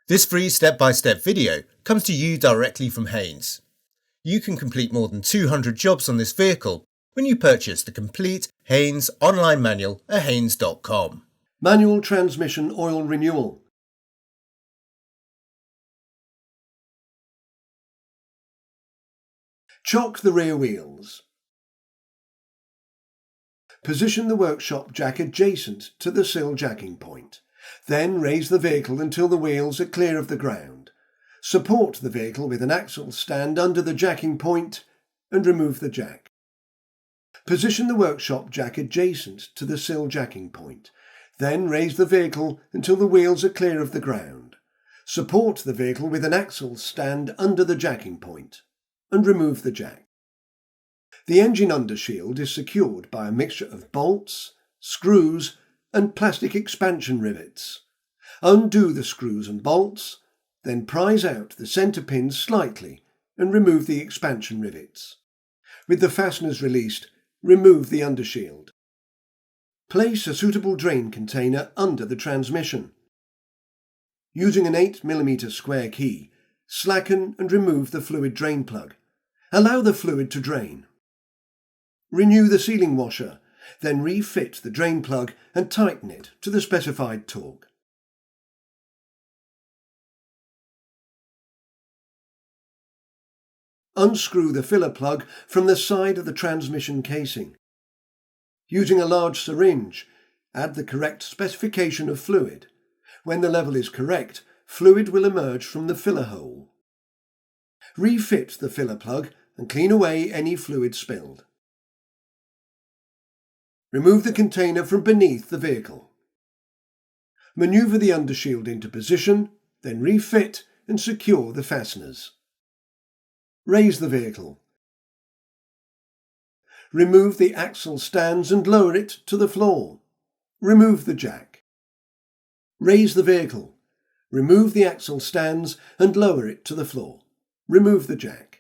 This free step-by-step video comes to you directly from Haynes. You can complete more than 200 jobs on this vehicle when you purchase the complete Haynes online manual at haynes.com. Manual transmission oil renewal. Chock the rear wheels. Position the workshop jack adjacent to the sill jacking point. Then raise the vehicle until the wheels are clear of the ground. Support the vehicle with an axle stand under the jacking point and remove the jack. Position the workshop jack adjacent to the sill jacking point. Then raise the vehicle until the wheels are clear of the ground. Support the vehicle with an axle stand under the jacking point and remove the jack. The engine undershield is secured by a mixture of bolts, screws and plastic expansion rivets. Undo the screws and bolts, then prise out the centre pins slightly and remove the expansion rivets. With the fasteners released, remove the undershield. Place a suitable drain container under the transmission. Using an 8mm square key, slacken and remove the fluid drain plug. Allow the fluid to drain. Renew the sealing washer, then refit the drain plug and tighten it to the specified torque. Unscrew the filler plug from the side of the transmission casing. Using a large syringe, add the correct specification of fluid. When the level is correct, fluid will emerge from the filler hole. Refit the filler plug and clean away any fluid spilled. Remove the container from beneath the vehicle. Maneuver the undershield into position, then refit and secure the fasteners. Raise the vehicle. Remove the axle stands and lower it to the floor. Remove the jack. Raise the vehicle. Remove the axle stands and lower it to the floor. Remove the jack.